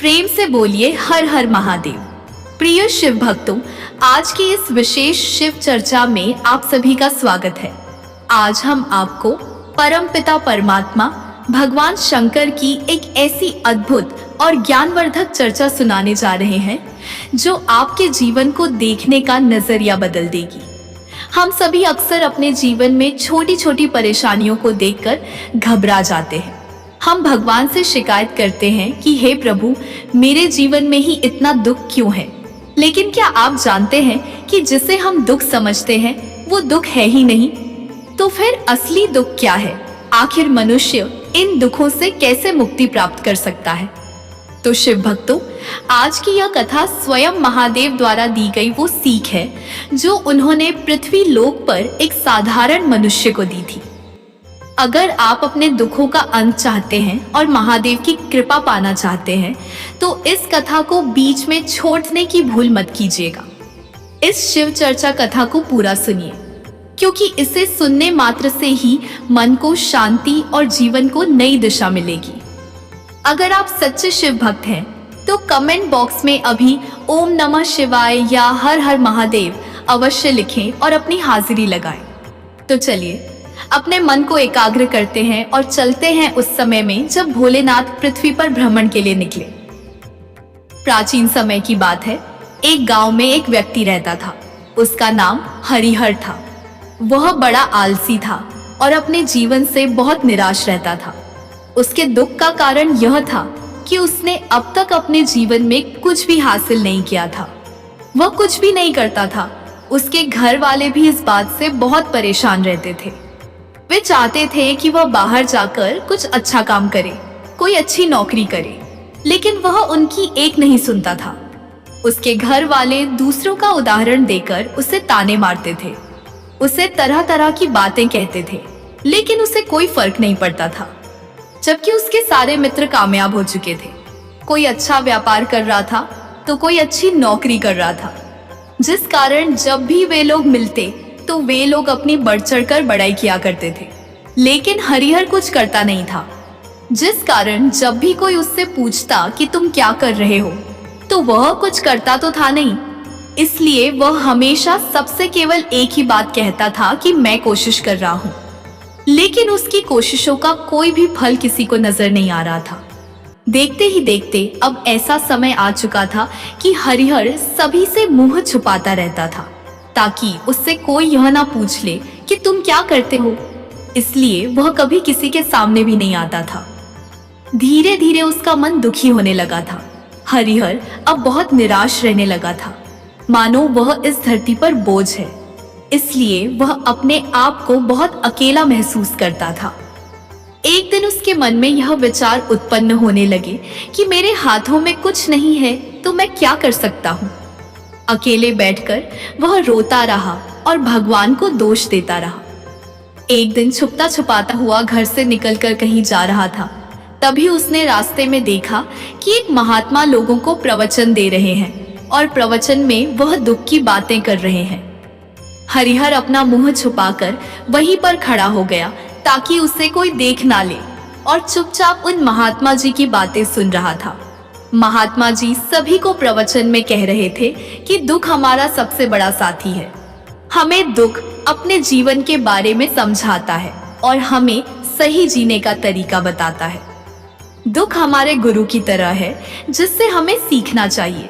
प्रेम से बोलिए हर हर महादेव। प्रिय शिव भक्तों, आज की इस विशेष शिव चर्चा में आप सभी का स्वागत है। आज हम आपको परमपिता परमात्मा भगवान शंकर की एक ऐसी अद्भुत और ज्ञानवर्धक चर्चा सुनाने जा रहे हैं जो आपके जीवन को देखने का नजरिया बदल देगी। हम सभी अक्सर अपने जीवन में छोटी छोटी परेशानियों को देखकर घबरा जाते हैं। हम भगवान से शिकायत करते हैं कि हे प्रभु, मेरे जीवन में ही इतना दुख क्यों है। लेकिन क्या आप जानते हैं कि जिसे हम दुख समझते हैं वो दुख है ही नहीं। तो फिर असली दुख क्या है? आखिर मनुष्य इन दुखों से कैसे मुक्ति प्राप्त कर सकता है? तो शिव भक्तों, आज की यह कथा स्वयं महादेव द्वारा दी गई वो सीख है जो उन्होंने पृथ्वी लोक पर एक साधारण मनुष्य को दी थी। अगर आप अपने दुखों का अंत चाहते हैं और महादेव की कृपा पाना चाहते हैं तो इस कथा को बीच में छोड़ने की भूल मत कीजिएगा। इस शिव चर्चा कथा को पूरा सुनिए, क्योंकि इसे सुनने मात्र से ही मन को शांति और जीवन को नई दिशा मिलेगी। अगर आप सच्चे शिव भक्त हैं तो कमेंट बॉक्स में अभी ओम नमः शिवाय या हर हर महादेव अवश्य लिखें और अपनी हाजिरी लगाएं। तो चलिए अपने मन को एकाग्र करते हैं और चलते हैं उस समय में जब भोलेनाथ पृथ्वी पर भ्रमण के लिए निकले। प्राचीन समय की बात है। एक गांव में एक व्यक्ति रहता था। उसका नाम हरिहर था। वह बड़ा आलसी था और अपने जीवन से बहुत निराश रहता था। उसके दुख का कारण यह था कि उसने अब तक अपने जीवन में कुछ भी हासिल नहीं किया था। वह कुछ भी नहीं करता था। उसके घर वाले भी इस बात से बहुत परेशान रहते थे। वे चाहते थे कि वह बाहर जाकर कुछ अच्छा काम करे, कोई अच्छी नौकरी करे, लेकिन वह उनकी एक नहीं सुनता था। उसके घर वाले दूसरों का उदाहरण देकर उसे ताने मारते थे, उसे तरह तरह की बातें कहते थे, लेकिन उसे कोई फर्क नहीं पड़ता था। जबकि उसके सारे मित्र कामयाब हो चुके थे। कोई अच्छा व्यापार कर रहा था तो कोई अच्छी नौकरी कर रहा था, जिस कारण जब भी वे लोग मिलते तो वे लोग अपनी बढ़ चढ़कर बड़ाई किया करते थे। लेकिन हरिहर कुछ करता नहीं था, जिस कारण जब भी कोई उससे पूछता कि तुम क्या कर रहे हो तो वह कुछ करता तो था नहीं। इसलिए वह हमेशा सबसे केवल एक ही बात कहता था कि मैं कोशिश कर रहा हूँ, लेकिन उसकी कोशिशों का कोई भी फल किसी को नजर नहीं आ रहा था। देखते ही देखते अब ऐसा समय आ चुका था कि हरिहर सभी से मुंह छुपाता रहता था, ताकि उससे कोई यह ना पूछ ले कि तुम क्या करते हो। इसलिए वह कभी किसी के सामने भी नहीं आता था। धीरे धीरे उसका मन दुखी होने लगा था। हरिहर अब बहुत निराश रहने लगा था, मानो वह इस धरती पर बोझ है। इसलिए वह अपने आप को बहुत अकेला महसूस करता था। एक दिन उसके मन में यह विचार उत्पन्न होने लगे कि मेरे हाथों में कुछ नहीं है तो मैं क्या कर सकता हूँ। अकेले बैठकर वह रोता रहा और भगवान को दोष देता रहा। एक दिन छुपता छुपाता हुआ घर से निकलकर कहीं जा रहा था। तभी उसने रास्ते में देखा कि एक महात्मा लोगों को प्रवचन दे रहे हैं और प्रवचन में वह दुख की बातें कर रहे हैं। हरिहर अपना मुंह छुपाकर वहीं पर खड़ा हो गया ताकि उसे कोई देख ना ले और चुपचाप उन महात्मा जी की बातें सुन रहा था। महात्मा जी सभी को प्रवचन में कह रहे थे कि दुख हमारा सबसे बड़ा साथी है। हमें दुख अपने जीवन के बारे में समझाता है और हमें सही जीने का तरीका बताता है। दुख हमारे गुरु की तरह है जिससे हमें सीखना चाहिए।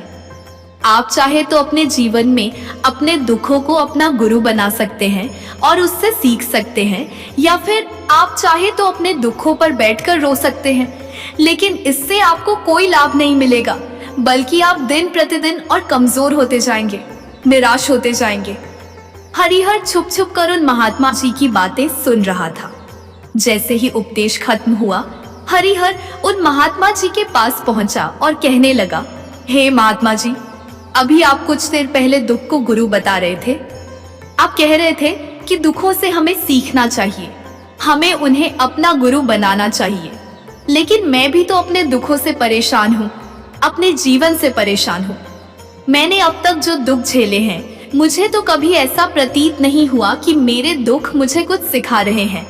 आप चाहे तो अपने जीवन में अपने दुखों को अपना गुरु बना सकते हैं और उससे सीख सकते हैं, या फिर आप चाहे तो अपने दुखों पर बैठकर रो सकते हैं, लेकिन इससे आपको कोई लाभ नहीं मिलेगा, बल्कि आप दिन प्रतिदिन और कमजोर होते जाएंगे, निराश होते जाएंगे। हरिहर छुप छुप कर उन महात्मा जी की बातें सुन रहा था। जैसे ही उपदेश खत्म हुआ, हरिहर उन महात्मा जी के पास पहुंचा और कहने लगा, हे महात्मा जी, अभी आप कुछ देर पहले दुख को गुरु बता रहे थे। आप कह रहे थे कि दुखों से हमें सीखना चाहिए, हमें उन्हें अपना गुरु बनाना चाहिए। लेकिन मैं भी तो अपने दुखों से परेशान हूँ, अपने जीवन से परेशान हूँ। मैंने अब तक जो दुख झेले हैं, मुझे तो कभी ऐसा प्रतीत नहीं हुआ कि मेरे दुख मुझे कुछ सिखा रहे हैं,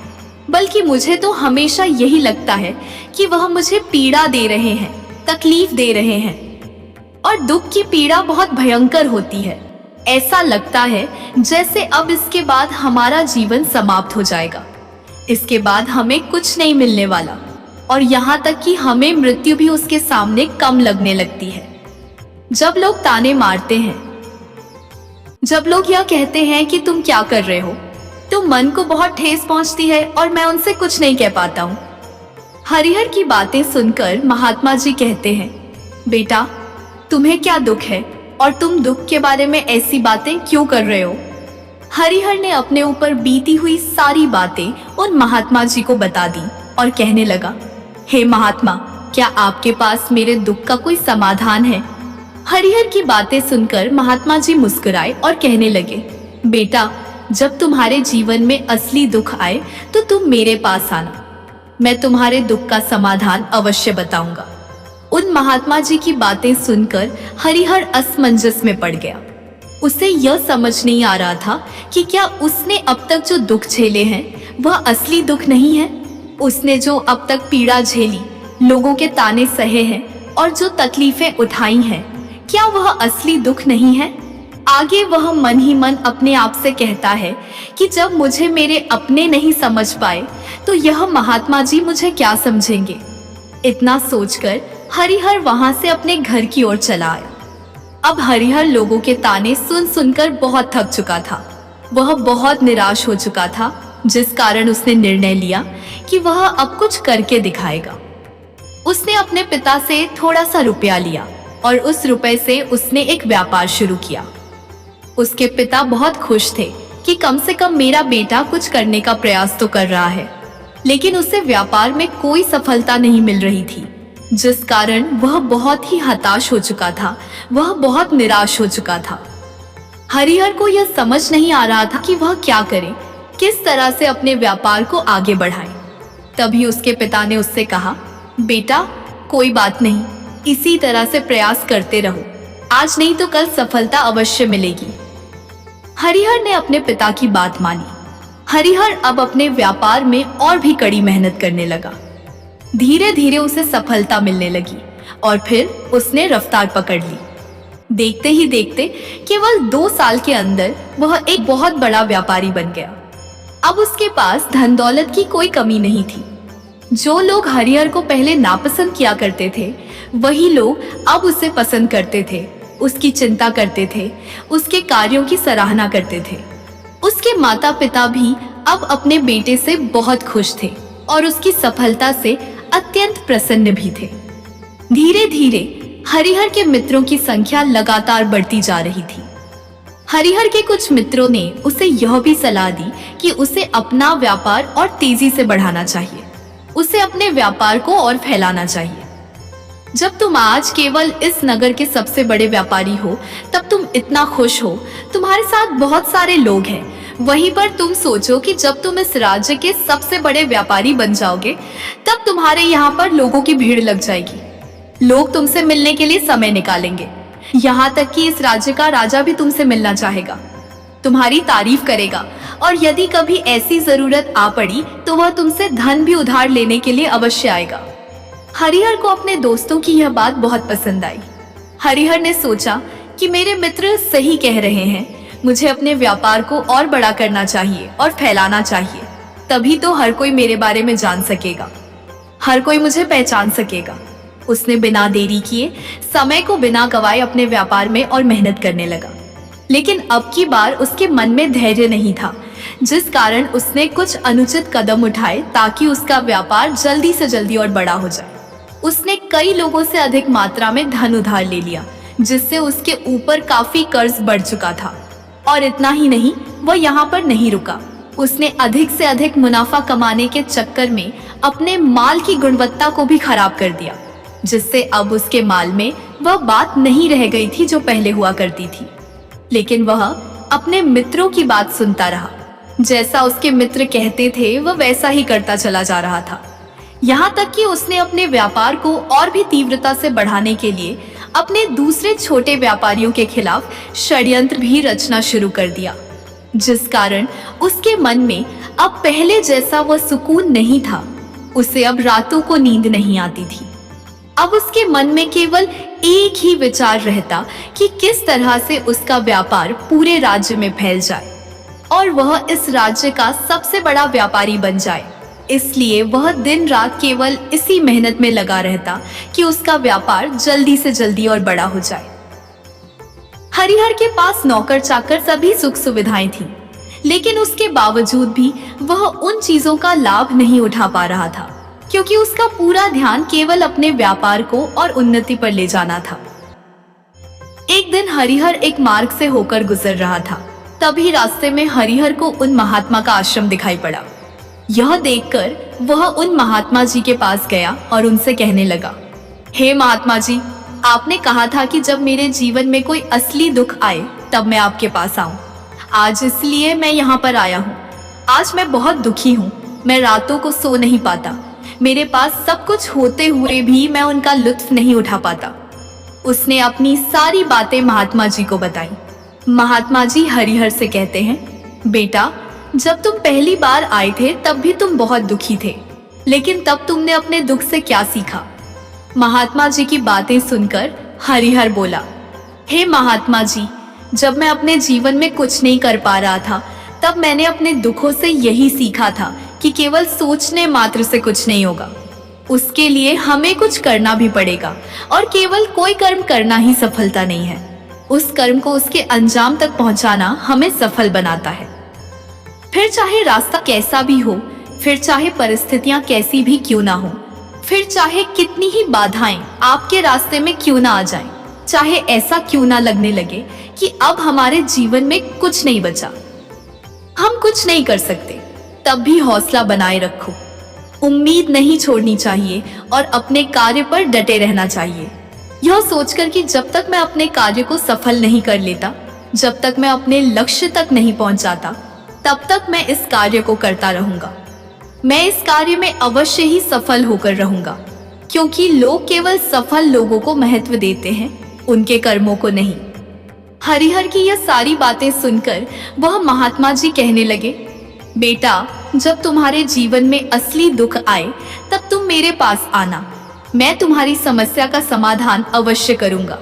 बल्कि मुझे तो हमेशा यही लगता है कि वह मुझे पीड़ा दे रहे हैं। तकलीफ दे रहे हैं। और दुख की पीड़ा बहुत भयंकर होती है। ऐसा लगता है जैसे अब इसके बाद हमारा जीवन समाप्त हो जाएगा। इसके बाद हमें कुछ नहीं मिलने वाला, और यहाँ तक कि हमें मृत्यु भी उसके सामने कम लगने लगती है। जब लोग ताने मारते हैं, जब लोग यह कहते हैं कि तुम क्या कर रहे हो, तो मन को बहुत ठेस पहुंचती है और मैं उनसे कुछ नहीं कह पाता हूँ। हरिहर की बातें सुनकर महात्मा जी कहते हैं, बेटा तुम्हें क्या दुख है और तुम दुख के बारे में ऐसी बातें क्यों कर रहे हो। हरिहर ने अपने ऊपर बीती हुई सारी बातें उन महात्मा जी को बता दी और कहने लगा, हे महात्मा, क्या आपके पास मेरे दुख का कोई समाधान है। हरिहर की बातें सुनकर महात्मा जी मुस्कुराए और कहने लगे, बेटा जब तुम्हारे जीवन में असली दुख आए तो तुम मेरे पास आना, मैं तुम्हारे दुख का समाधान अवश्य बताऊंगा। उन महात्मा जी की बातें सुनकर हरिहर असमंजस में पड़ गया। उसे यह समझ नहीं आ रहा था कि क्या उसने अब तक जो दुख झेले हैं वह असली दुख नहीं है। उसने जो अब तक पीड़ा झेली, लोगों के ताने सहे हैं और जो तकलीफें उठाई हैं, क्या वह असली दुख नहीं है। आगे वह मन ही मन अपने आप से कहता है कि जब मुझे मेरे अपने नहीं समझ पाए तो यह महात्मा जी मुझे क्या समझेंगे। इतना सोचकर हरिहर वहां से अपने घर की ओर चला आया। अब हरिहर लोगों के ताने सुन सुनकर बहुत थक चुका था। वह बहुत निराश हो चुका था, जिस कारण उसने निर्णय लिया कि वह अब कुछ करके दिखाएगा। उसने अपने पिता से थोड़ा सा रुपया लिया और उस रुपए से उसने एक व्यापार शुरू किया। उसके पिता बहुत खुश थे कि कम से कम मेरा बेटा कुछ करने का प्रयास तो कर रहा है, लेकिन उसे व्यापार में कोई सफलता नहीं मिल रही थी, जिस कारण वह बहुत ही हताश हो चुका था। वह बहुत निराश हो चुका था। हरिहर को यह समझ नहीं आ रहा था कि वह क्या करे, किस तरह से अपने व्यापार को आगे बढ़ाए। तभी उसके पिता ने उससे कहा, बेटा कोई बात नहीं, इसी तरह से प्रयास करते रहो, आज नहीं तो कल सफलता अवश्य मिलेगी। हरिहर ने अपने पिता की बात मानी। हरिहर अब अपने व्यापार में और भी कड़ी मेहनत करने लगा। धीरे धीरे उसे सफलता मिलने लगी और फिर उसने रफ्तार पकड़ ली। देखते ही देखते केवल 2 साल के अंदर वह एक बहुत बड़ा व्यापारी बन गया। अब उसके पास धन दौलत की कोई कमी नहीं थी। जो लोग हरिहर को पहले नापसंद किया करते थे, वही लोग अब उसे पसंद करते थे, उसकी चिंता करते थे, उसके कार्यों की सराहना करते थे। उसके माता पिता भी अब अपने बेटे से बहुत खुश थे और उसकी सफलता से अत्यंत प्रसन्न भी थे। धीरे धीरे हरिहर के मित्रों की संख्या लगातार बढ़ती जा रही थी। हरिहर के कुछ मित्रों ने उसे यह भी सलाह दी कि उसे अपना व्यापार और तेजी से बढ़ाना चाहिए, उसे अपने व्यापार को और फैलाना चाहिए। जब तुम आज केवल इस नगर के सबसे बड़े व्यापारी हो, तब तुम इतना खुश हो, तुम्हारे साथ बहुत सारे लोग हैं। वहीं पर तुम सोचो कि जब तुम इस राज्य के सबसे बड़े व्यापारी बन जाओगे, तब तुम्हारे यहाँ पर लोगों की भीड़ लग जाएगी। लोग तुमसे मिलने के लिए समय निकालेंगे। यहाँ तक कि इस राज्य का राजा भी तुमसे मिलना चाहेगा, तुम्हारी तारीफ करेगा, और यदि कभी ऐसी जरूरत आ पड़ी तो वह तुमसे धन भी उधार लेने के लिए अवश्य आएगा। हरिहर को अपने दोस्तों की यह बात बहुत पसंद आई। हरिहर ने सोचा कि मेरे मित्र सही कह रहे हैं, मुझे अपने व्यापार को और बड़ा करना चाहिए और फैलाना चाहिए, तभी तो हर कोई मेरे बारे में जान सकेगा, हर कोई मुझे पहचान सकेगा। उसने बिना देरी किए, समय को बिना गवाए अपने व्यापार में और मेहनत करने लगा। लेकिन अब की बार उसके मन में धैर्य नहीं था, जिस कारण उसने कुछ अनुचित कदम उठाए ताकि उसका व्यापार जल्दी से जल्दी और बड़ा हो जाए। उसने कई लोगों से अधिक मात्रा में धन उधार ले लिया, जिससे उसके ऊपर काफी कर्ज बढ़ चुका था। और इतना ही नहीं, वह यहाँ पर नहीं रुका। उसने अधिक से अधिक मुनाफा कमाने के चक्कर में अपने माल की गुणवत्ता को भी खराब कर दिया, जिससे अब उसके माल में वह बात नहीं रह गई थी जो पहले हुआ करती थी। लेकिन वह अपने मित्रों की बात सुनता रहा। जैसा उसके मित्र कहते थे वह वैसा ही करता चला जा रहा था। यहाँ तक कि उसने अपने व्यापार को और भी तीव्रता से बढ़ाने के लिए अपने दूसरे छोटे व्यापारियों के खिलाफ षड्यंत्र भी रचना शुरू कर दिया, जिस कारण उसके मन में अब पहले जैसा वह सुकून नहीं था। उसे अब रातों को नींद नहीं आती थी। अब उसके मन में केवल एक ही विचार रहता कि किस तरह से उसका व्यापार पूरे राज्य में फैल जाए और वह इस राज्य का सबसे बड़ा व्यापारी बन जाए। इसलिए वह दिन रात केवल इसी मेहनत में लगा रहता कि उसका व्यापार जल्दी से जल्दी और बड़ा हो जाए। हरिहर के पास नौकर चाकर सभी सुख सुविधाएं थीं, लेकिन उसके बावजूद भी वह उन चीजों का लाभ नहीं उठा पा रहा था, क्योंकि उसका पूरा ध्यान केवल अपने व्यापार को और उन्नति पर ले जाना था। एक दिन हरिहर एक मार्ग से होकर गुजर रहा था। तभी रास्ते में हरिहर को उन महात्मा का आश्रम दिखाई पड़ा। यह देखकर वह उन महात्मा जी के पास गया और उनसे कहने लगा, हे महात्मा जी, आपने कहा था कि जब मेरे जीवन में कोई असली दुख आए तब मैं आपके पास आऊं। आज इसलिए मैं यहाँ पर आया हूँ। आज मैं बहुत दुखी हूँ। मैं रातों को सो नहीं पाता। मेरे पास सब कुछ होते हुए भी मैं उनका लुत्फ नहीं उठा पाता। उसने अपनी सारी बातें महात्मा जी को बताई। महात्मा जी हरिहर से कहते हैं, बेटा, जब तुम पहली बार आए थे तब भी तुम बहुत दुखी थे, लेकिन तब तुमने अपने दुख से क्या सीखा? महात्मा जी की बातें सुनकर हरिहर बोला, हे महात्मा जी, जब मैं अपने जीवन में कुछ नहीं कर पा रहा था तब मैंने अपने दुखों से यही सीखा था कि केवल सोचने मात्र से कुछ नहीं होगा। उसके लिए हमें कुछ करना भी पड़ेगा और केवल कोई कर्म करना ही सफलता नहीं है। उस कर्म को उसके अंजाम तक पहुंचाना हमें सफल बनाता है। फिर चाहे रास्ता कैसा भी हो, फिर चाहे परिस्थितियां कैसी भी क्यों ना हो, फिर चाहे कितनी ही बाधाएं आपके रास्ते में क्यों ना आ जाएं, चाहे ऐसा क्यों ना लगने लगे कि अब हमारे जीवन में कुछ नहीं बचा, हम कुछ नहीं कर सकते, तब भी हौसला बनाए रखो। उम्मीद नहीं छोड़नी चाहिए और अपने कार्य पर डटे रहना चाहिए, यह सोचकर कि जब तक मैं अपने कार्य को सफल नहीं कर लेता, जब तक मैं अपने लक्ष्य तक नहीं पहुंच जाता, तब तक मैं इस कार्य को करता रहूंगा। मैं इस कार्य में अवश्य ही सफल होकर रहूंगा, क्योंकि लोग केवल सफल लोगों को महत्व देते हैं, उनके कर्मों को नहीं। हरिहर की यह सारी बातें सुनकर वह महात्मा जी कहने लगे, बेटा, जब तुम्हारे जीवन में असली दुख आए तब तुम मेरे पास आना, मैं तुम्हारी समस्या का समाधान अवश्य करूंगा।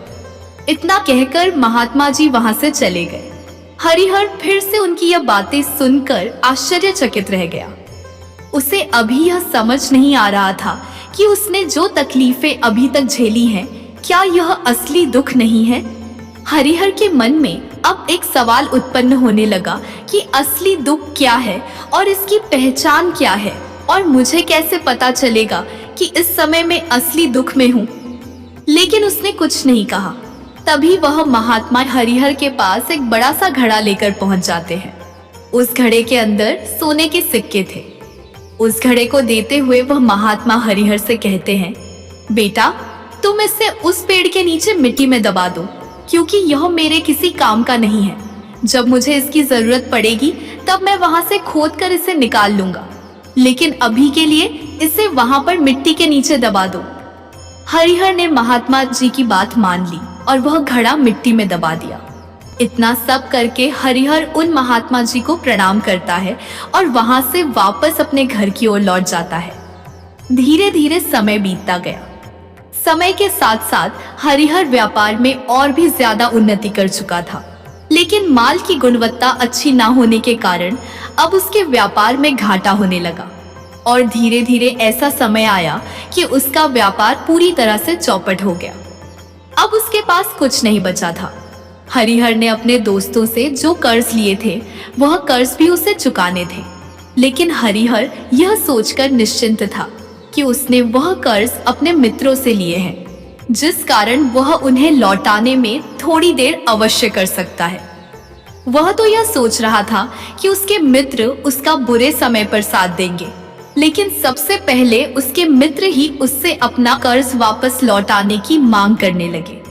इतना कहकर महात्मा जी वहां से चले गए। हरिहर फिर से उनकी यह बातें सुनकर आश्चर्यचकित रह गया। उसे अभी यह समझ नहीं आ रहा था कि उसने जो तकलीफें अभी तक झेली हैं, क्या यह असली दुख नहीं है? हरिहर के मन में अब एक सवाल उत्पन्न होने लगा कि असली दुख क्या है और इसकी पहचान क्या है, और मुझे कैसे पता चलेगा कि इस समय मैं असली दुख में हूँ। लेकिन उसने कुछ नहीं कहा। तभी वह महात्मा हरिहर के पास एक बड़ा सा घड़ा लेकर पहुंच जाते हैं। उस घड़े के अंदर सोने के सिक्के थे। उस घड़े को देते हुए वह महात्मा हरिहर से कहते हैं, बेटा, तुम इसे उस पेड़ के नीचे मिट्टी में दबा दो, क्योंकि यह मेरे किसी काम का नहीं है। जब मुझे इसकी जरूरत पड़ेगी तब मैं वहां से खोद कर इसे निकाल लूंगा, लेकिन अभी के लिए इसे वहां पर मिट्टी के नीचे दबा दो। हरिहर ने महात्मा जी की बात मान ली और वह घड़ा मिट्टी में दबा दिया। इतना सब करके हरिहर उन महात्मा जी को प्रणाम करता है और वहां से वापस अपने घर की ओर लौट जाता है। धीरे धीरे समय बीतता गया। समय के साथ साथ हरिहर व्यापार में और भी ज्यादा उन्नति कर चुका था, लेकिन माल की गुणवत्ता अच्छी ना होने के कारण अब उसके व्यापार में घाटा होने लगा और धीरे धीरे ऐसा समय आया कि उसका व्यापार पूरी तरह से चौपट हो गया। अब उसके पास कुछ नहीं बचा था। हरिहर ने अपने दोस्तों से जो कर्ज लिए थे वह कर्ज भी उसे चुकाने थे, लेकिन हरिहर यह सोचकर निश्चिंत था कि उसने वह कर्ज अपने मित्रों से लिए हैं, जिस कारण वह उन्हें लौटाने में थोड़ी देर अवश्य कर सकता है। वह तो यह सोच रहा था कि उसके मित्र उसका बुरे समय पर साथ देंगे, लेकिन सबसे पहले उसके मित्र ही उससे अपना कर्ज वापस लौटाने की मांग करने लगे।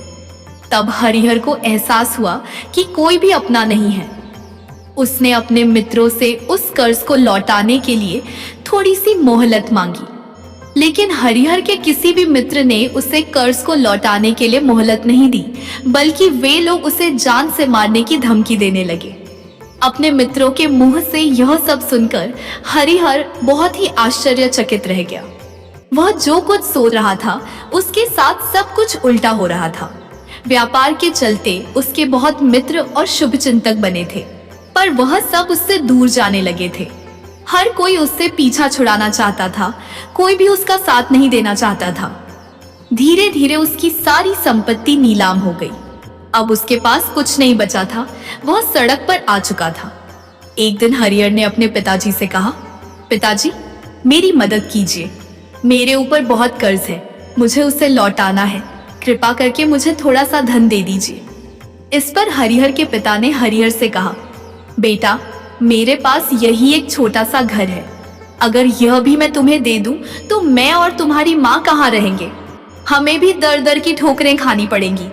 तब हरिहर को एहसास हुआ कि कोई भी अपना नहीं है। उसने अपने मित्रों से उस कर्ज को लौटाने के लिए थोड़ी सी मोहलत मांगी, लेकिन हरिहर के किसी भी मित्र ने उसे कर्ज को लौटाने के लिए मोहलत नहीं दी, बल्कि वे लोग उसे जान से मारने की धमकी देने लगे। अपने मित्रों के मुंह से यह सब सुनकर हरिहर बहुत ही आश्चर्यचकित रह गया। वह जो कुछ सोच रहा था उसके साथ सब कुछ उल्टा हो रहा था। व्यापार के चलते उसके बहुत मित्र और शुभचिंतक बने थे, पर वह सब उससे दूर जाने लगे थे। हर कोई उससे पीछा छुड़ाना चाहता था, कोई भी उसका साथ नहीं देना चाहता था। धीरे धीरे उसकी सारी संपत्ति नीलाम हो गई। अब उसके पास कुछ नहीं बचा था, वह सड़क पर आ चुका था। एक दिन हरिहर ने अपने पिताजी से कहा, पिताजी, मेरी मदद कीजिए, मेरे ऊपर बहुत कर्ज है, मुझे उसे लौटाना है, कृपा करके मुझे थोड़ा सा धन दे दीजिए। इस पर हरिहर के पिता ने हरिहर से कहा, बेटा, मेरे पास यही एक छोटा सा घर है, अगर यह भी मैं तुम्हें दे दूं तो मैं और तुम्हारी माँ कहाँ रहेंगे? हमें भी दर दर की ठोकरें खानी पड़ेंगी।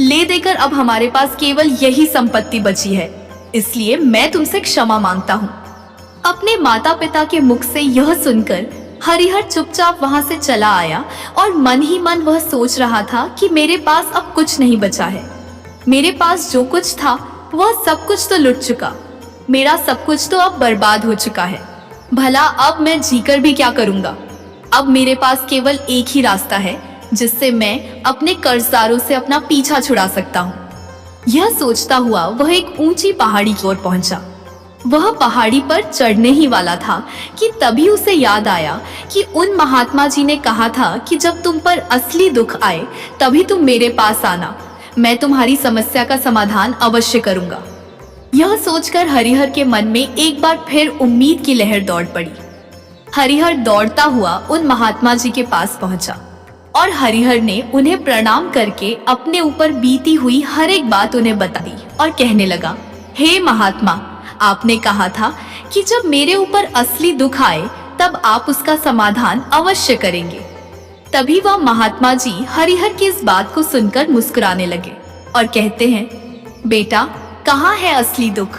ले देकर अब हमारे पास केवल यही संपत्ति बची है, इसलिए मैं तुमसे क्षमा मांगता हूँ। अपने माता पिता के मुख से यह सुनकर हरिहर चुपचाप वहां से चला आया और मन ही मन वह सोच रहा था कि मेरे पास अब कुछ नहीं बचा है। मेरे पास जो कुछ था वह सब कुछ तो लुट चुका, मेरा सब कुछ तो अब बर्बाद हो चुका है। भला अब मैं जीकर भी क्या करूंगा? अब मेरे पास केवल एक ही रास्ता है जिससे मैं अपने कर्जदारों से अपना पीछा छुड़ा सकता हूँ। यह सोचता हुआ वह एक ऊंची पहाड़ी की ओर पहुंचा। वह पहाड़ी पर चढ़ने ही वाला था कि तभी उसे याद आया कि उन महात्मा जी ने कहा था कि जब तुम पर असली दुख आए तभी तुम मेरे पास आना, मैं तुम्हारी समस्या का समाधान अवश्य करूंगा। यह सोचकर हरिहर के मन में एक बार फिर उम्मीद की लहर दौड़ पड़ी। हरिहर दौड़ता हुआ उन महात्मा जी के पास पहुंचा और हरिहर ने उन्हें प्रणाम करके अपने ऊपर बीती हुई हर एक बात उन्हें बता दी और कहने लगा, हे महात्मा, आपने कहा था कि जब मेरे ऊपर असली दुख आए तब आप उसका समाधान अवश्य करेंगे। तभी वह महात्मा जी हरिहर की इस बात को सुनकर मुस्कुराने लगे और कहते हैं, बेटा, कहाँ है असली दुख?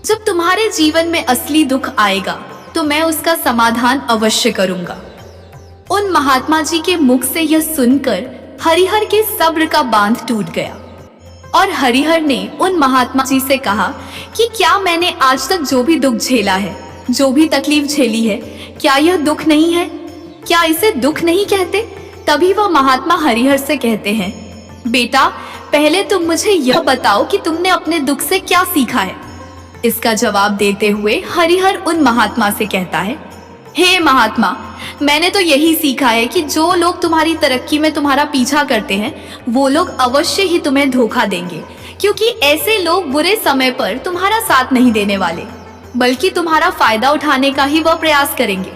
जब तुम्हारे जीवन में असली दुख आएगा तो मैं उसका समाधान अवश्य करूंगा। उन महात्मा जी के मुख से यह सुनकर हरिहर के सब्र का बांध टूट गया और हरिहर ने उन महात्मा जी से कहा कि क्या मैंने आज तक जो भी दुख झेला है, जो भी तकलीफ झेली है, क्या यह दुख नहीं है? क्या इसे दुख नहीं कहते? तभी वह महात्मा हरिहर से कहते हैं, बेटा, पहले तुम मुझे यह बताओ कि तुमने अपने दुख से क्या सीखा है। इसका जवाब देते हुए हरिहर उन महात्मा से कहता है, हे महात्मा, मैंने तो यही सीखा है कि जो लोग तुम्हारी तरक्की में तुम्हारा पीछा करते हैं वो लोग अवश्य ही तुम्हें धोखा देंगे, क्योंकि ऐसे लोग बुरे समय पर तुम्हारा साथ नहीं देने वाले, बल्कि तुम्हारा फायदा उठाने का ही वह प्रयास करेंगे।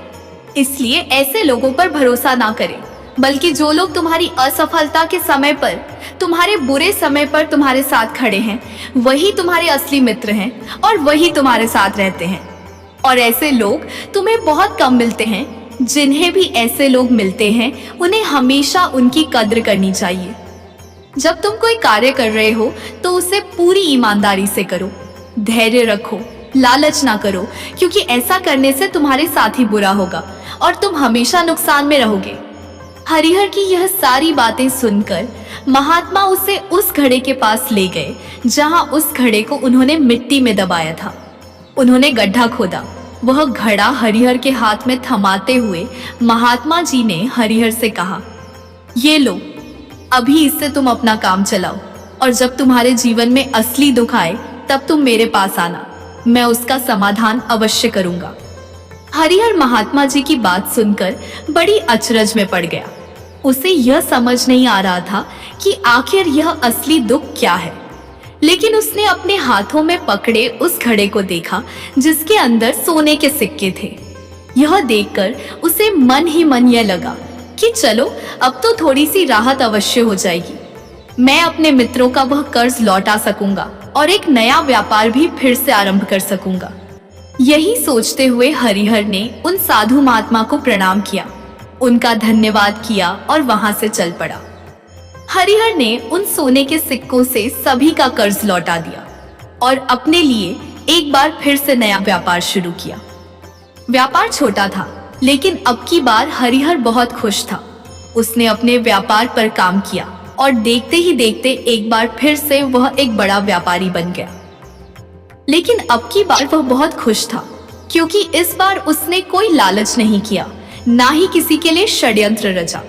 इसलिए ऐसे लोगों पर भरोसा ना करें, बल्कि जो लोग तुम्हारी असफलता के समय पर, तुम्हारे बुरे समय पर तुम्हारे साथ खड़े हैं, वही तुम्हारे असली मित्र हैं और वही तुम्हारे साथ रहते हैं। और ऐसे लोग तुम्हें बहुत कम मिलते हैं। जिन्हें भी ऐसे लोग मिलते हैं उन्हें हमेशा उनकी कद्र करनी चाहिए। जब तुम कोई कार्य कर रहे हो तो उसे पूरी ईमानदारी से करो, धैर्य रखो, लालच ना करो, क्योंकि ऐसा करने से तुम्हारे साथ ही बुरा होगा और तुम हमेशा नुकसान में रहोगे। हरिहर की यह सारी बातें सुनकर महात्मा उसे उस घड़े के पास ले गए जहां उस घड़े को उन्होंने मिट्टी में दबाया था। उन्होंने गड्ढा खोदा। वह घड़ा हरिहर के हाथ में थमाते हुए महात्मा जी ने हरिहर से कहा, ये लो, अभी इससे तुम अपना काम चलाओ और जब तुम्हारे जीवन में असली दुख आए तब तुम मेरे पास आना, मैं उसका समाधान अवश्य करूंगा। हरिहर महात्मा जी की बात सुनकर बड़ी अचरज में पड़ गया। उसे यह समझ नहीं आ रहा था कि आखिर यह असली दुख क्या है, लेकिन उसने अपने हाथों में पकड़े उस घड़े को देखा जिसके अंदर सोने के सिक्के थे। यह देखकर उसे मन ही मन यह लगा कि चलो अब तो थोड़ी सी राहत अवश्य हो जाएगी, मैं अपने मित्रों का वह कर्ज लौटा सकूंगा और एक नया व्यापार भी फिर से आरंभ कर सकूंगा। यही सोचते हुए हरिहर ने उन साधु महात्मा को प्रणाम किया, उनका धन्यवाद किया और वहां से चल पड़ा। हरिहर ने उन सोने के सिक्कों से सभी का कर्ज लौटा दिया और अपने लिए एक बार फिर से नया व्यापार शुरू किया। व्यापार छोटा था, लेकिन अब की बार हरिहर बहुत खुश था। उसने अपने व्यापार पर काम किया और देखते ही देखते एक बार फिर से वह एक बड़ा व्यापारी बन गया। लेकिन अब की बार वह बहुत खुश था, क्योंकि इस बार उसने कोई लालच नहीं किया, ना ही किसी के लिए षड्यंत्र रचा,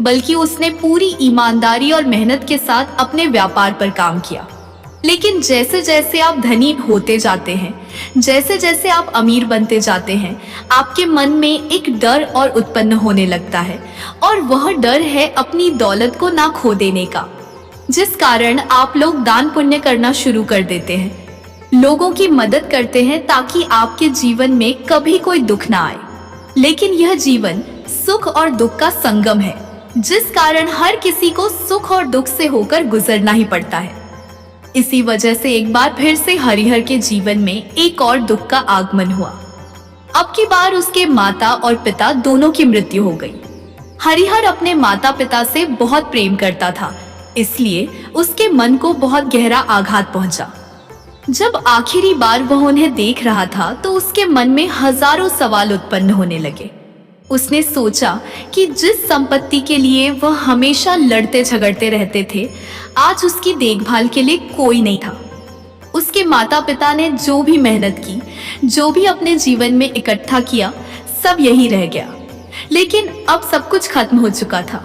बल्कि उसने पूरी ईमानदारी और मेहनत के साथ अपने व्यापार पर काम किया। लेकिन जैसे जैसे आप धनी होते जाते हैं, जैसे जैसे आप अमीर बनते जाते हैं, आपके मन में एक डर और उत्पन्न होने लगता है, और वह डर है अपनी दौलत को ना खो देने का, जिस कारण आप लोग दान पुण्य करना शुरू कर देते हैं, लोगों की मदद करते हैं ताकि आपके जीवन में कभी कोई दुख ना आए। लेकिन यह जीवन सुख और दुख का संगम है, जिस कारण हर किसी को सुख और दुख से होकर गुजरना ही पड़ता है। इसी वजह से एक बार फिर से हरिहर के जीवन में एक और दुख का आगमन हुआ। अब की बार उसके माता और पिता दोनों की मृत्यु हो गई। हरिहर अपने माता पिता से बहुत प्रेम करता था, इसलिए उसके मन को बहुत गहरा आघात पहुंचा। जब आखिरी बार वह उन्हें देख रहा था तो उसके मन में हजारों सवाल उत्पन्न होने लगे। उसने सोचा कि जिस संपत्ति के लिए वह हमेशा लड़ते झगड़ते रहते थे, आज उसकी देखभाल के लिए कोई नहीं था। उसके माता पिता ने जो भी मेहनत की, जो भी अपने जीवन में इकट्ठा किया, सब यही रह गया। लेकिन अब सब कुछ खत्म हो चुका था।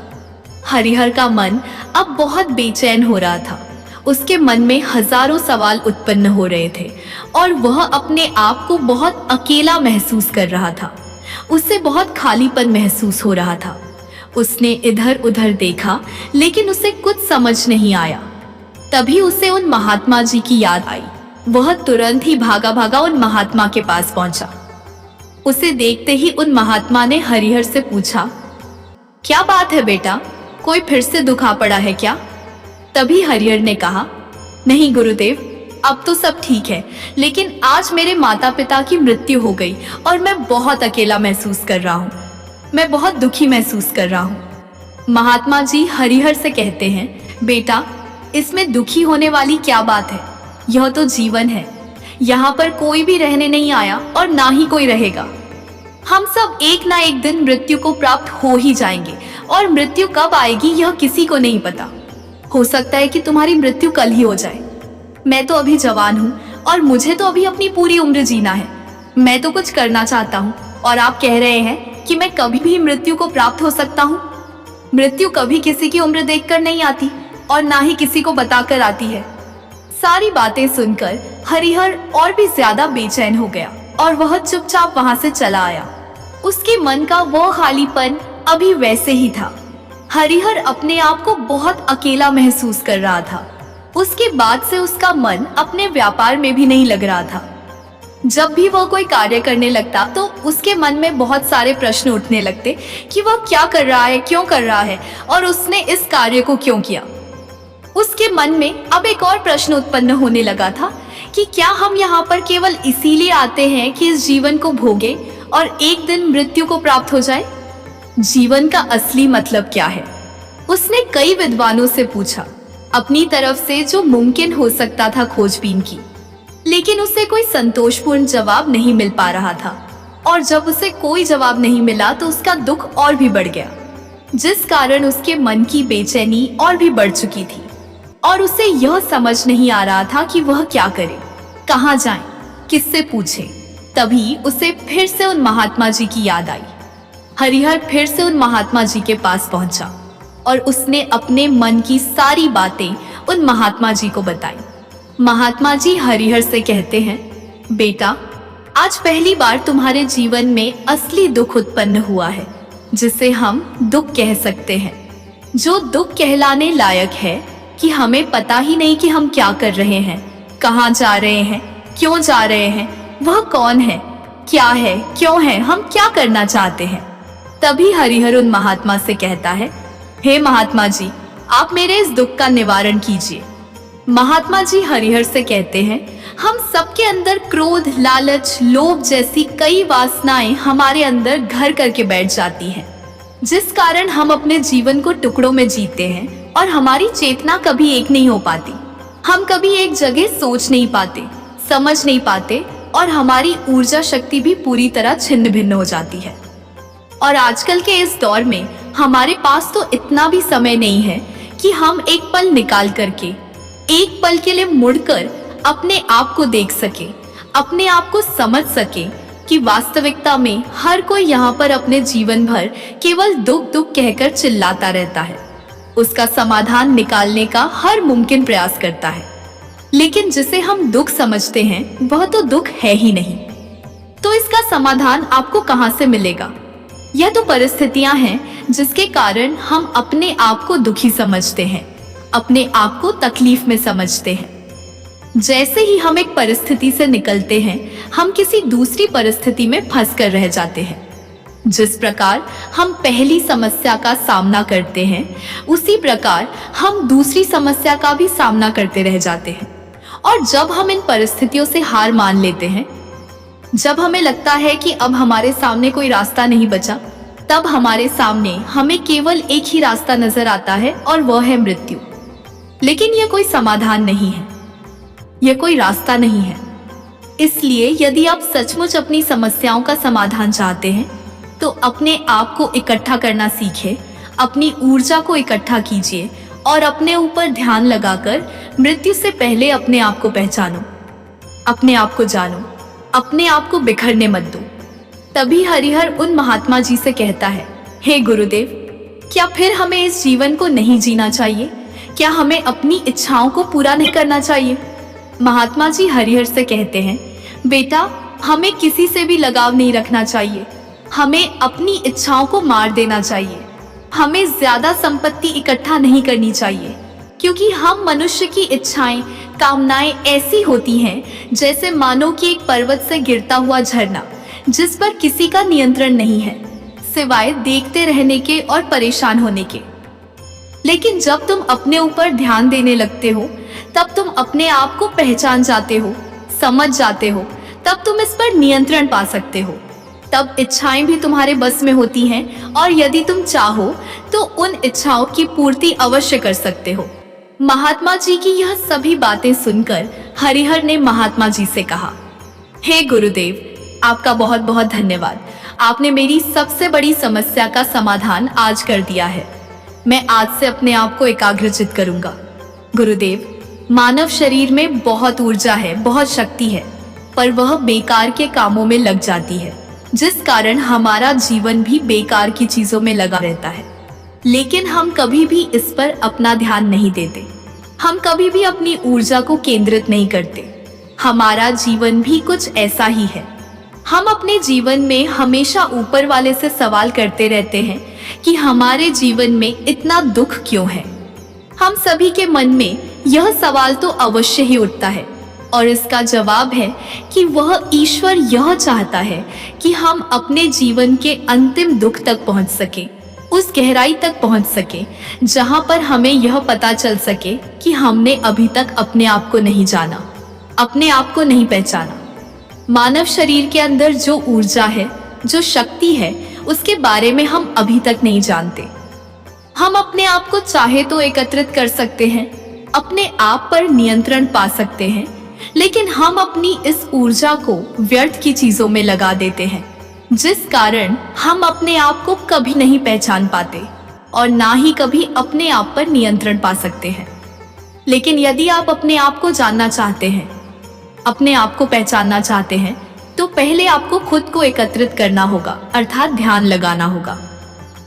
हरिहर का मन अब बहुत बेचैन हो रहा था। उसके मन में हजारों सवाल उत्पन्न हो रहे थे और वह अपने आप को बहुत अकेला महसूस कर रहा था। उसे बहुत खालीपन महसूस हो रहा था। उसने इधर उधर देखा, लेकिन उसे कुछ समझ नहीं आया। तभी उसे उन महात्मा जी की याद आई। वह तुरंत ही भागा भागा उन महात्मा के पास पहुंचा। उसे देखते ही उन महात्मा ने हरिहर से पूछा, क्या बात है बेटा, कोई फिर से दुखा पड़ा है क्या? तभी हरिहर ने कहा, नहीं गुरुदेव, अब तो सब ठीक है, लेकिन आज मेरे माता पिता की मृत्यु हो गई और मैं बहुत अकेला महसूस कर रहा हूँ। मैं बहुत दुखी महसूस कर रहा हूँ। महात्मा जी हरिहर से कहते हैं, बेटा, इसमें दुखी होने वाली क्या बात है? यह तो जीवन है। यहाँ पर कोई भी रहने नहीं आया और ना ही कोई रहेगा। हम सब एक ना एक दिन मृत्यु को प्राप्त हो ही जाएंगे, और मृत्यु कब आएगी यह किसी को नहीं पता। हो सकता है कि तुम्हारी मृत्यु कल ही हो जाए। मैं तो अभी जवान हूँ और मुझे तो अभी अपनी पूरी उम्र जीना है। मैं तो कुछ करना चाहता हूँ, और आप कह रहे हैं कि मैं कभी भी मृत्यु को प्राप्त हो सकता हूँ। मृत्यु कभी किसी की उम्र देखकर नहीं आती और ना ही किसी को बताकर आती है। सारी बातें सुनकर हरिहर और भी ज्यादा बेचैन हो गया और वह चुपचाप वहां से चला आया। उसके मन का वो खालीपन अभी वैसे ही था। हरिहर अपने आप को बहुत अकेला महसूस कर रहा था। उसके बाद से उसका मन अपने व्यापार में भी नहीं लग रहा था। जब भी वह कोई कार्य करने लगता तो उसके मन में बहुत सारे प्रश्न उठने लगते कि वह क्या कर रहा है, क्यों कर रहा है, और उसने इस कार्य को क्यों किया। उसके मन में अब एक और प्रश्न उत्पन्न होने लगा था कि क्या हम यहाँ पर केवल इसीलिए आते हैं कि इस जीवन को भोगे और एक दिन मृत्यु को प्राप्त हो जाए? जीवन का असली मतलब क्या है? उसने कई विद्वानों से पूछा, अपनी तरफ से जो मुमकिन हो सकता था खोजबीन की, लेकिन उसे कोई संतोषपूर्ण जवाब नहीं मिल पा रहा था। और जब उसे कोई जवाब नहीं मिला तो उसका दुख और भी बढ़ गया, जिस कारण उसके मन की बेचैनी और भी बढ़ चुकी थी और उसे यह समझ नहीं आ रहा था कि वह क्या करे, कहाँ जाए, किससे पूछे। तभी उसे फिर से उन महात्मा जी की याद आई। हरिहर फिर से उन महात्मा जी के पास पहुंचा और उसने अपने मन की सारी बातें उन महात्मा जी को बताई। महात्मा जी हरिहर से कहते हैं, बेटा, आज पहली बार तुम्हारे जीवन में असली दुख उत्पन्न हुआ है, जिसे हम दुख कह सकते हैं। जो दुख कहलाने लायक है कि हमें पता ही नहीं कि हम क्या कर रहे हैं, कहाँ जा रहे हैं, क्यों जा रहे हैं, वह कौन है, क्या है, क्यों है, हम क्या करना चाहते हैं। तभी हरिहर उन महात्मा से कहता है, हे महात्मा जी, आप मेरे इस दुख का निवारण कीजिए। महात्मा जी हरिहर से कहते हैं, हम सबके अंदर क्रोध, लालच, लोभ जैसी कई वासनाएं हमारे अंदर घर करके बैठ जाती हैं, जिस कारण हम अपने जीवन को टुकड़ों में जीते हैं और हमारी चेतना कभी एक नहीं हो पाती। हम कभी एक जगह सोच नहीं पाते, समझ नहीं पाते और हमारी ऊर्जा शक्ति भी पूरी तरह छिन्न भिन्न हो जाती है। और आजकल के इस दौर में हमारे पास तो इतना भी समय नहीं है कि हम एक पल निकाल करके, एक पल के लिए मुड़कर अपने आप को देख सके, अपने आप को समझ सके कि वास्तविकता में हर कोई यहाँ पर अपने जीवन भर केवल दुख दुख कहकर चिल्लाता रहता है, उसका समाधान निकालने का हर मुमकिन प्रयास करता है, लेकिन जिसे हम दुख समझते हैं वह तो दुख है ही नहीं। तो इसका समाधान आपको कहां से मिलेगा? यह तो परिस्थितियां हैं जिसके कारण हम अपने आप को दुखी समझते हैं, अपने आप को तकलीफ में समझते हैं। जैसे ही हम एक परिस्थिति से निकलते हैं, हम किसी दूसरी परिस्थिति में फंस कर रह जाते हैं। जिस प्रकार हम पहली समस्या का सामना करते हैं, उसी प्रकार हम दूसरी समस्या का भी सामना करते रह जाते हैं। और जब हम इन परिस्थितियों से हार मान लेते हैं, जब हमें लगता है कि अब हमारे सामने कोई रास्ता नहीं बचा, तब हमारे सामने हमें केवल एक ही रास्ता नजर आता है और वह है मृत्यु। लेकिन यह कोई समाधान नहीं है, यह कोई रास्ता नहीं है। इसलिए यदि आप सचमुच अपनी समस्याओं का समाधान चाहते हैं, तो अपने आप को इकट्ठा करना सीखें, अपनी ऊर्जा को इकट्ठा कीजिए और अपने ऊपर ध्यान लगाकर मृत्यु से पहले अपने आप को पहचानो, अपने आप को जानो, अपने आप को बिखरने मत दो। तभी हरिहर उन महात्मा जी से कहता है, हे गुरुदेव, क्या फिर हमें इस जीवन को नहीं जीना चाहिए? क्या हमें अपनी इच्छाओं को पूरा नहीं करना चाहिए? महात्मा जी हरिहर से कहते हैं, बेटा, हमें किसी से भी लगाव नहीं रखना चाहिए, हमें अपनी इच्छाओं को मार देना चाहिए, हमें ज्यादा संपत्ति इकट्ठा नहीं करनी चाहिए, क्योंकि हम मनुष्य की इच्छाएं, कामनाएं ऐसी होती हैं जैसे मानो कि एक पर्वत से गिरता हुआ झरना, जिस पर किसी का नियंत्रण नहीं है सिवाय देखते रहने के और परेशान होने के। लेकिन जब तुम अपने ऊपर ध्यान देने लगते हो, तब तुम अपने आप को पहचान जाते हो, समझ जाते हो, तब तुम इस पर नियंत्रण पा सकते हो। तब इच्छाएं भी तुम्हारे बस में होती हैं और यदि तुम चाहो तो उन इच्छाओं की पूर्ति अवश्य कर सकते हो। महात्मा जी की यह सभी बातें सुनकर हरिहर ने महात्मा जी से कहा, हे गुरुदेव, आपका बहुत बहुत धन्यवाद। आपने मेरी सबसे बड़ी समस्या का समाधान आज कर दिया है। मैं आज से अपने आप को एकाग्रचित करूंगा। गुरुदेव, मानव शरीर में बहुत ऊर्जा है, बहुत शक्ति है, पर वह बेकार के कामों में लग जाती है, जिस कारण हमारा जीवन भी बेकार की चीजों में लगा रहता है। लेकिन हम कभी भी इस पर अपना ध्यान नहीं देते, हम कभी भी अपनी ऊर्जा को केंद्रित नहीं करते। हमारा जीवन भी कुछ ऐसा ही है। हम अपने जीवन में हमेशा ऊपर वाले से सवाल करते रहते हैं कि हमारे जीवन में इतना दुख क्यों है। हम सभी के मन में यह सवाल तो अवश्य ही उठता है, और इसका जवाब है कि वह ईश्वर यह चाहता है कि हम अपने जीवन के अंतिम दुख तक पहुंच सके, उस गहराई तक पहुंच सके जहां पर हमें यह पता चल सके कि हमने अभी तक अपने आप को नहीं जाना, अपने आप को नहीं पहचाना। मानव शरीर के अंदर जो ऊर्जा है, जो शक्ति है, उसके बारे में हम अभी तक नहीं जानते। हम अपने आप को चाहे तो एकत्रित कर सकते हैं, अपने आप पर नियंत्रण पा सकते हैं, लेकिन हम अपनी इस ऊर्जा को व्यर्थ की चीजों में लगा देते हैं, जिस कारण हम अपने आप को कभी नहीं पहचान पाते और ना ही कभी अपने आप पर नियंत्रण पा सकते हैं। लेकिन यदि आप अपने आप को जानना चाहते हैं, अपने आप को पहचानना चाहते हैं, तो पहले आपको खुद को एकत्रित करना होगा, अर्थात ध्यान लगाना होगा।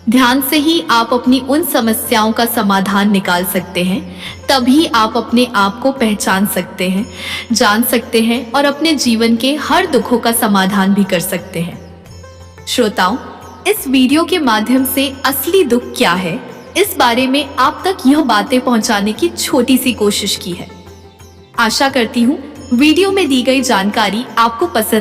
ध्यान से ही आप अपनी उन समस्याओं का समाधान निकाल सकते हैं। तभी आप अपने आप को पहचान सकते हैं, जान सकते हैं और अपने जीवन के हर दुखों का समाधान भी कर सकते हैं। श्रोताओं, इस वीडियो के माध्यम से असली दुख क्या है, इस बारे में आप तक यह बातें पहुंचाने की छोटी सी कोशिश की है। आशा करती हूँ वीडियो में दी गई जानकारी आपको पसंद